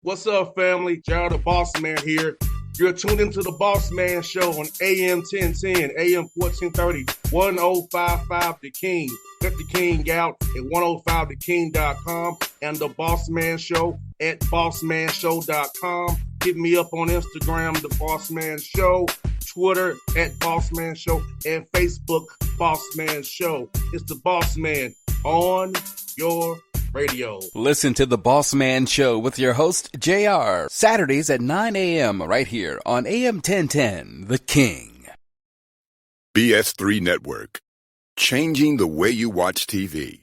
What's up, family? Gerald the Bossman here. You're tuned into the Bossman Show on AM 1010, AM 1430, 1055 The King. Let the King out at 105theking.com and the Bossman Show at bossmanshow.com. Hit me up on Instagram, The Bossman Show, Twitter at Bossman Show, and Facebook, Bossman Show. It's the Bossman on your radio. Listen to the Bossman Show with your host, JR, Saturdays at 9 a.m. right here on AM 1010, The King. BS3 Network, changing the way you watch TV.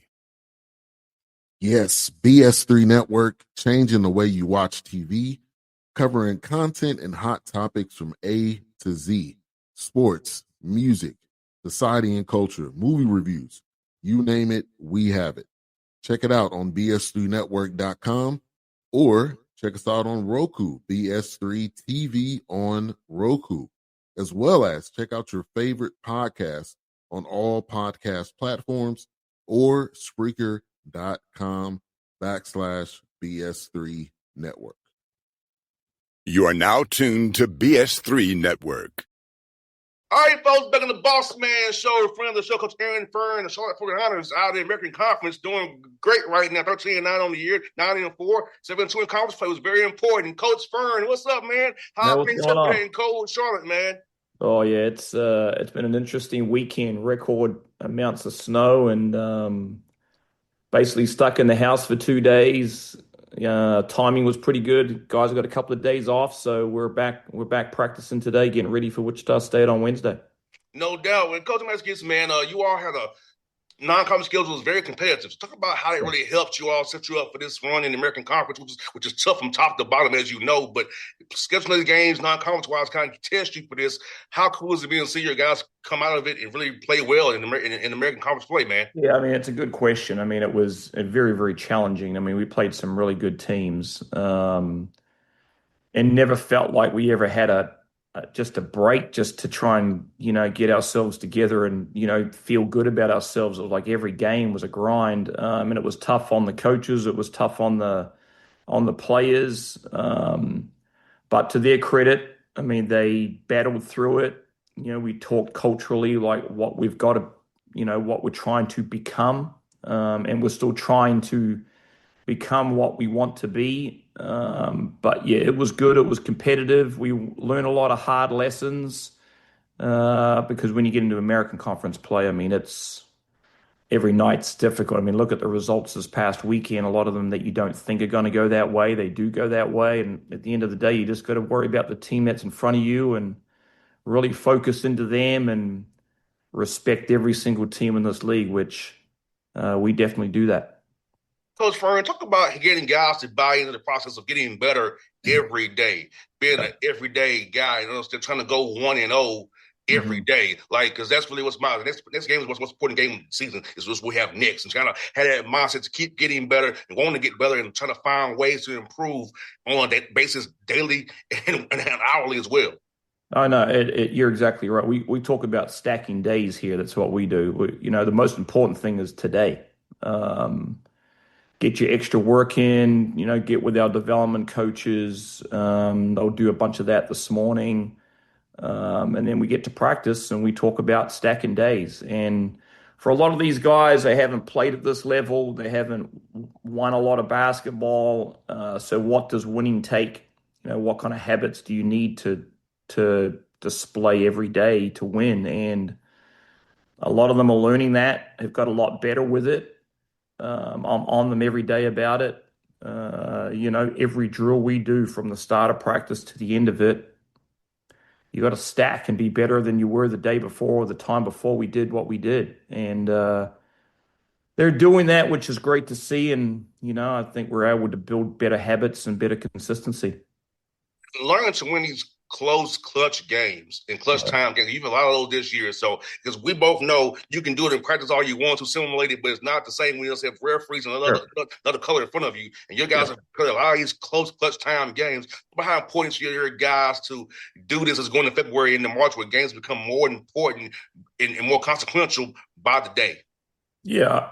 Yes, BS3 Network, changing the way you watch TV, covering content and hot topics from A to Z, sports, music, society and culture, movie reviews, you name it, we have it. Check it out on bs3network.com or check us out on Roku, BS3 TV on Roku, as well as check out your favorite podcast on all podcast platforms or Spreaker.com/BS3 Network. You are now tuned to BS3 Network. All right, folks, back on the Bossman Show. Friend of the show, Coach Fearne, the Charlotte 49ers out of the American Conference, doing great right now. 13-9 on the year, 9-4, 7-2 in conference play was very important. Coach Fearne, what's up, man? How are things up there in cold Charlotte, man? Oh yeah, it's been an interesting weekend. Record amounts of snow and basically stuck in the house for 2 days. Timing was pretty good. Guys got a couple of days off, so we're back practicing today, getting ready for Wichita State on Wednesday. No doubt. When Coach Maskis, man, you all had a non-conference schedule was very competitive. So talk about how it really helped you all set you up for this run in the American Conference, which is tough from top to bottom, as you know. But scheduling these games non-conference wise kind of test you for this. How cool is it being to see your guys come out of it and really play well in American Conference play, man? Yeah, I mean, it's a good question. I mean, it was very, very challenging. I mean, we played some really good teams and never felt like we ever had just a break just to try and, get ourselves together and, feel good about ourselves. It was like every game was a grind. And it was tough on the coaches. It was tough on the players. But to their credit, I mean, they battled through it. We talked culturally, like what we've got to, what we're trying to become. And we're still trying to become what we want to be. But yeah, it was good. It was competitive. We learned a lot of hard lessons because when you get into American Conference play, I mean, it's every night's difficult. I mean, look at the results this past weekend. A lot of them that you don't think are going to go that way, they do go that way. And at the end of the day, you just got to worry about the team that's in front of you and really focus into them and respect every single team in this league, which we definitely do that. Coach Fearne, talk about getting guys to buy into the process of getting better every day, being an everyday guy, still trying to go 1-0 every day. Like, because that's really what's matters. Next game is what's important game of the season is what we have next. And trying to have that mindset to keep getting better and want to get better and trying to find ways to improve on that basis daily and hourly as well. I know, you're exactly right. We talk about stacking days here. That's what we do. The most important thing is today. Get your extra work in, get with our development coaches. They'll do a bunch of that this morning. And then we get to practice and we talk about stacking days. And for a lot of these guys, they haven't played at this level. They haven't won a lot of basketball. So what does winning take? What kind of habits do you need to display every day to win? And a lot of them are learning that. They've got a lot better with it. I'm on them every day about it. Every drill we do from the start of practice to the end of it, you got to stack and be better than you were the day before or the time before we did what we did. And they're doing that, which is great to see. And, I think we're able to build better habits and better consistency. Learning to win these close clutch games and clutch time games. You've a lot of those this year. So, because we both know you can do it in practice all you want to simulate it, but it's not the same when you have referees and another color in front of you. And your guys have played a lot of these close clutch time games. But how important for your guys to do this is going to February into March where games become more important and more consequential by the day. Yeah.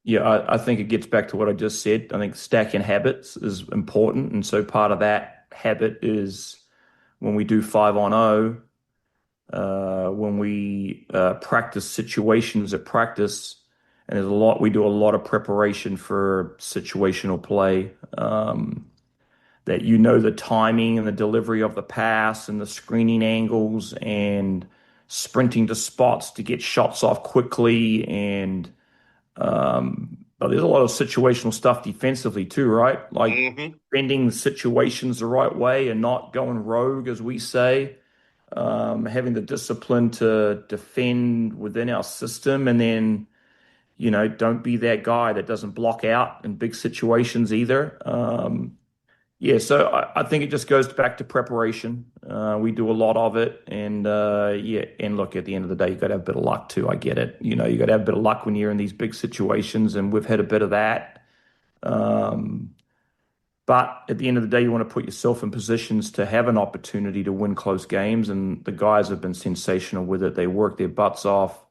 Yeah, I think it gets back to what I just said. I think stacking habits is important. And so part of that habit is when we do 5-on-0, when we practice situations at practice, and we do a lot of preparation for situational play. That you know the timing and the delivery of the pass and the screening angles and sprinting to spots to get shots off quickly and but there's a lot of situational stuff defensively too, right? Like Hmm. bending situations the right way and not going rogue, as we say. Having the discipline to defend within our system, and then don't be that guy that doesn't block out in big situations either. Yeah, so I think it just goes back to preparation. We do a lot of it, and yeah, and look, at the end of the day, you got to have a bit of luck too. I get it. You got to have a bit of luck when you're in these big situations, and we've had a bit of that. Um, but at the end of the day, you want to put yourself in positions to have an opportunity to win close games, and the guys have been sensational with it. They work their butts off.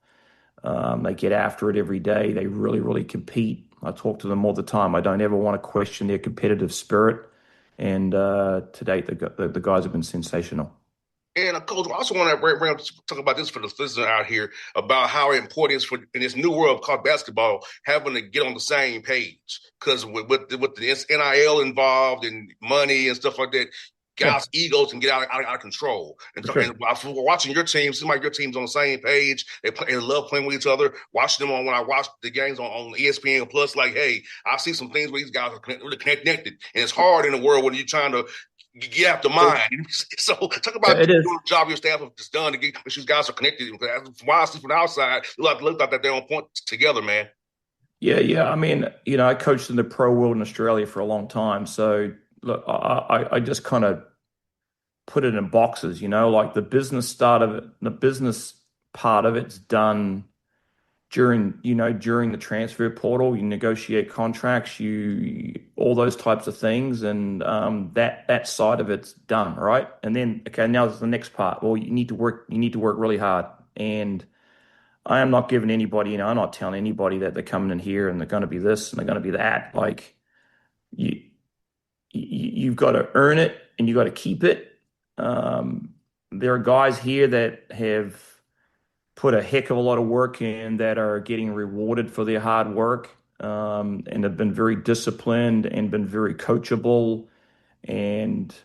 They get after it every day. They really, really compete. I talk to them all the time. I don't ever want to question their competitive spirit. And to date, the guys have been sensational. And coach, I also want to bring up, talk about this for the listeners out here about how important it is for in this new world called basketball having to get on the same page because with the NIL involved and money and stuff like that, Yeah, guys' egos can get out of control. And for so, sure. watching your team, it seems like your team's on the same page. They love playing with each other. Watching them on when I watch the games on ESPN Plus, like, hey, I see some things where these guys are really connected, and it's hard in the world when you're trying to get after mine. So talk about It is. doing the job your staff have just done to get these guys are connected. From what I see from the outside, look like that they're on point together, man. Yeah, yeah. I mean, I coached in the pro world in Australia for a long time. So look, I just kind of put it in boxes, like the business part of it's done during the transfer portal. You negotiate contracts, all those types of things, and that side of it's done, right? And then, okay, now there's the next part. Well, you need to work really hard. And I am not giving anybody, I'm not telling anybody that they're coming in here and they're going to be this and they're going to be that. Like you, you've got to earn it and you got to keep it. There are guys here that have put a heck of a lot of work in that are getting rewarded for their hard work, and have been very disciplined and been very coachable. And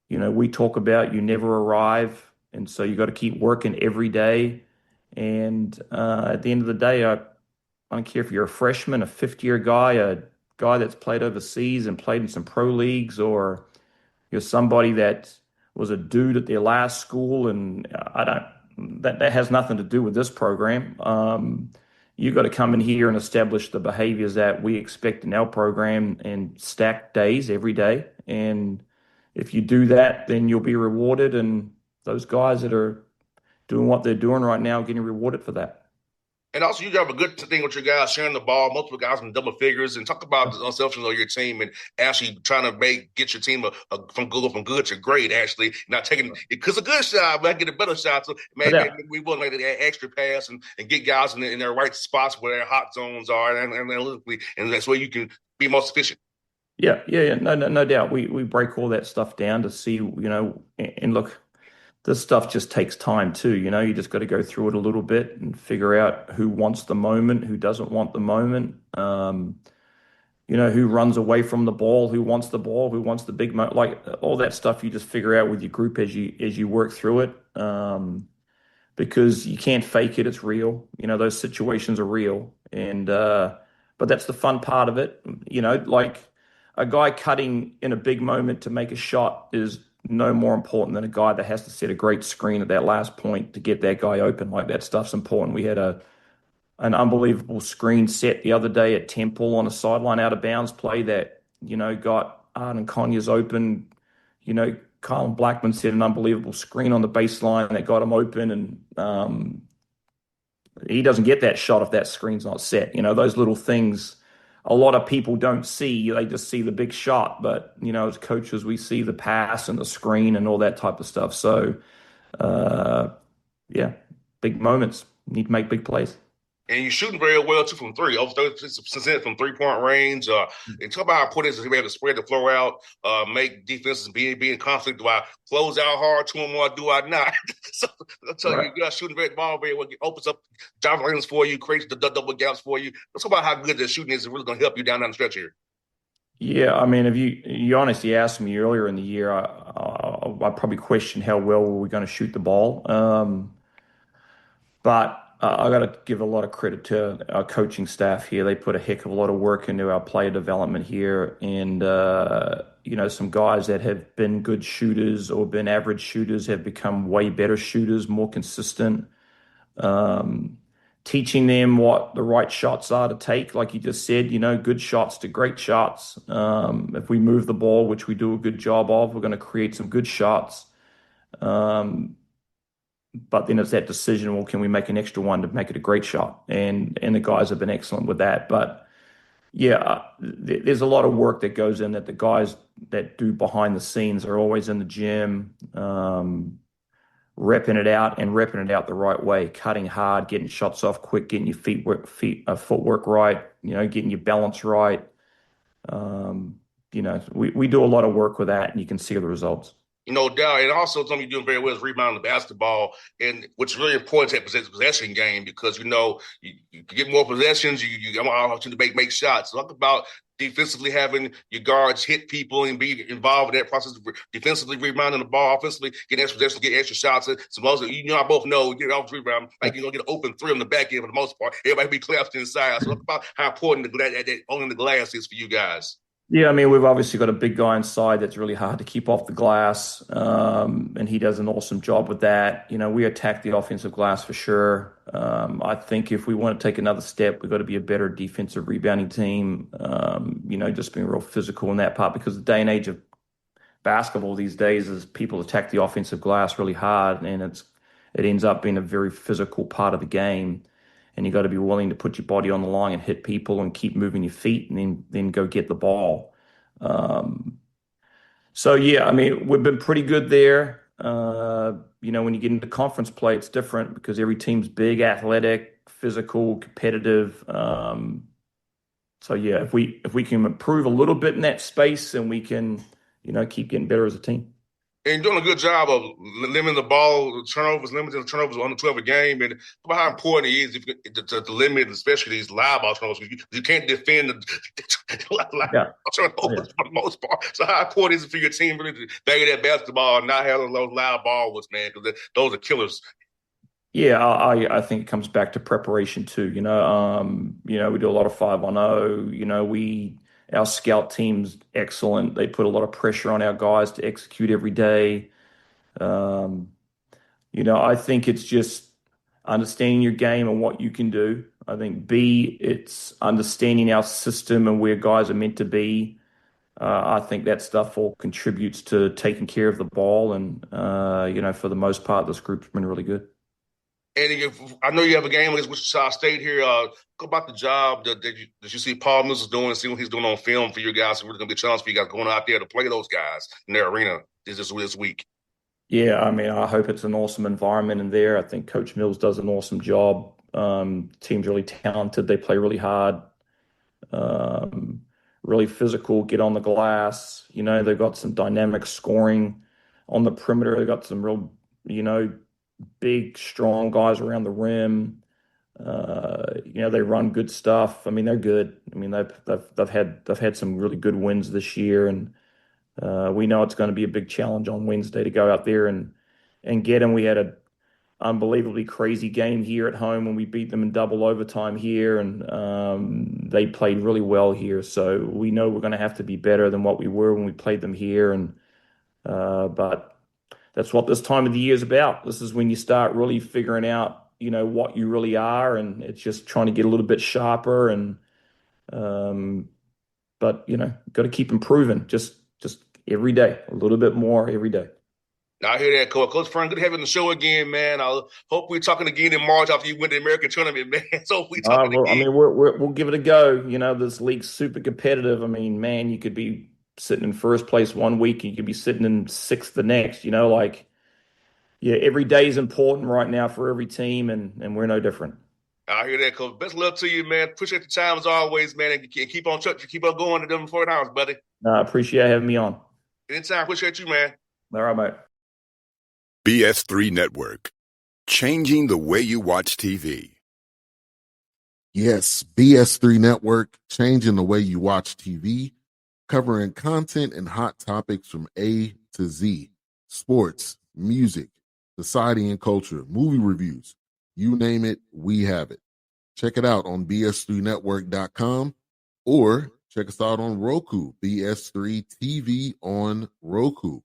we talk about you never arrive, and so you got to keep working every day. And at the end of the day, I don't care if you're a freshman, a fifth-year guy, a guy that's played overseas and played in some pro leagues, or you're somebody that was a dude at their last school, and I don't that has nothing to do with this program. You got to come in here and establish the behaviors that we expect in our program and stack days every day. And if you do that, then you'll be rewarded. And those guys that are doing what they're doing right now are getting rewarded for that. And also, you have a good thing with your guys sharing the ball, multiple guys in double figures, and talk about the unselfishness of your team and actually trying to get your team from good to great. Actually, not taking because a good shot, but I get a better shot. So No maybe doubt. we will make that extra pass and get guys in their right spots where their hot zones are, and analytically, and that's where you can be most efficient. Yeah, yeah, yeah. No, no, no doubt. We break all that stuff down to see, and look, this stuff just takes time too. You just got to go through it a little bit and figure out who wants the moment, who doesn't want the moment. Who runs away from the ball, who wants the ball, who wants the big mo like all that stuff you just figure out with your group as you work through it. Because you can't fake it, it's real. Those situations are real. And but that's the fun part of it. Like a guy cutting in a big moment to make a shot is no more important than a guy that has to set a great screen at that last point to get that guy open. Like that stuff's important. We had an unbelievable screen set the other day at Temple on a sideline out of bounds play that, got Arden Conyers open. Colin Blackman set an unbelievable screen on the baseline that got him open. And he doesn't get that shot if that screen's not set. Those little things a lot of people don't see. They just see the big shot. But, as coaches, we see the pass and the screen and all that type of stuff. So, uh, yeah, big moments. Need to make big plays. And you're shooting very well too from three, over 30% from 3-point range. And talk about how important it is to be able to spread the floor out, make defenses be in conflict. Do I close out hard to them or do I not? So I'll tell you, Right. you guys shooting very ball very well, it opens up job lanes for you, creates the double gaps for you. Let's talk about how good the shooting is. It's really going to help you down the stretch here. Yeah, I mean, if you honestly asked me earlier in the year, I probably questioned how well were we going to shoot the ball. But I got to give a lot of credit to our coaching staff here. They put a heck of a lot of work into our player development here, and some guys that have been good shooters or been average shooters have become way better shooters, more consistent. Um, Teaching them what the right shots are to take, like you just said, good shots to great shots. If we move the ball, which we do a good job of, we're going to create some good shots. Um, but then it's that decision, well, can we make an extra one to make it a great shot? And the guys have been excellent with that. But yeah, there's a lot of work that goes in that the guys that do behind the scenes are always in the gym, repping it out and repping it out the right way, cutting hard, getting shots off quick, getting your footwork right, getting your balance right. We do a lot of work with that, and you can see the results. No doubt. And also, something you're doing very well is rebounding the basketball, and which is really important to that possession game because you get more possessions, you have an opportunity to make shots. So talk about defensively having your guards hit people and be involved in that process, defensively rebounding the ball, offensively getting extra possessions, getting extra shots. So most I both know get off rebound, like get an open three on the back end for the most part. Everybody be collapsed inside. So talk about how important that owning the glass is for you guys. Yeah, I mean, we've obviously got a big guy inside that's really hard to keep off the glass, and he does an awesome job with that. We attack the offensive glass for sure. I think if we want to take another step, we've got to be a better defensive rebounding team. Just being real physical in that part because the day and age of basketball these days is people attack the offensive glass really hard, and it ends up being a very physical part of the game. And you got to be willing to put your body on the line and hit people and keep moving your feet and then go get the ball. Um, so yeah, I mean, we've been pretty good there. When you get into conference play, it's different because every team's big, athletic, physical, competitive. So yeah, if we can improve a little bit in that space and we can, keep getting better as a team. And doing a good job of limiting the ball turnovers, limiting the turnovers on the 12 a game, and about how important it is to limit, especially these live ball turnovers. You can't defend the Yeah. Yeah. turnovers for the most part. So how important is it for your team really to bang that basketball and not have those live balls, man? Because those are killers. Yeah, I think it comes back to preparation too. We do a lot of 5-on-0. Our scout team's excellent. They put a lot of pressure on our guys to execute every day. Um, I think it's just understanding your game and what you can do. I think B, it's understanding our system and where guys are meant to be. I think that stuff all contributes to taking care of the ball. And, for the most part, this group's been really good. And I know you have a game against Wichita State here. Talk about the job that you see Paul Mills is doing, see what he's doing on film for you guys. It's really going to be a challenge for you guys going out there to play those guys in their arena this week. Yeah, I mean, I hope it's an awesome environment in there. I think Coach Mills does an awesome job. Team's really talented. They play really hard, um, really physical, get on the glass. They've got some dynamic scoring on the perimeter. They've got some real, big, strong guys around the rim. They run good stuff. I mean, they're good. I mean, they've had some really good wins this year, and we know it's going to be a big challenge on Wednesday to go out there and get them. We had an unbelievably crazy game here at home when we beat them in double overtime here, and they played really well here. So we know we're going to have to be better than what we were when we played them here, but that's what this time of the year is about. This is when you start really figuring out, what you really are, and it's just trying to get a little bit sharper. And but got to keep improving, just every day, a little bit more every day. I hear that, Coach Fearne. Good to have you on the show again, man. I hope we're talking again in March after you win the American tournament, man. So we talking Well, I again. mean, we'll give it a go. This league's super competitive. I mean, man, you could be sitting in first place one week, and you could be sitting in sixth the next. Yeah, every day is important right now for every team, and we're no different. I hear that, Coach. Best of luck to you, man. Appreciate the time as always, man. And keep on touch. Keep on going to them 40 hours, buddy. I appreciate having me on. Anytime. Appreciate you, man. All right, mate. BS3 Network. Changing the way you watch TV. Yes, BS3 Network, changing the way you watch TV, covering content and hot topics from A to Z. Sports, music, society and culture, movie reviews. You name it, we have it. Check it out on bs3network.com or check us out on Roku, BS3 TV on Roku,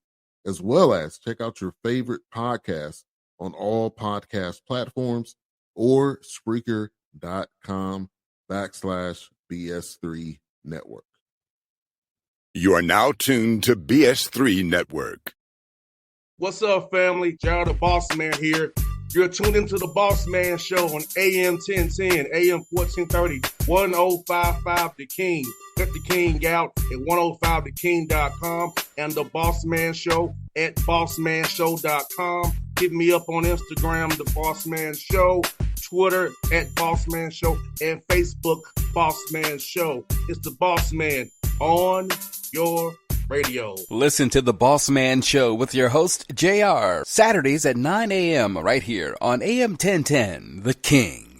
as well as check out your favorite podcasts on all podcast platforms or Spreaker.com/BS3 Network. You are now tuned to BS3 Network. What's up, family? Gerald the Bossman here. You're tuned into the Bossman Show on AM 1010, AM 1430, 1055 The King. Let the King out at 105theking.com and the Bossman Show at bossmanshow.com. Hit me up on Instagram, The Bossman Show, Twitter at Bossman Show, and Facebook, Bossman Show. It's the Bossman on your radio. Listen to The Bossman Show with your host, JR, Saturdays at 9 a.m. right here on AM 1010, The King.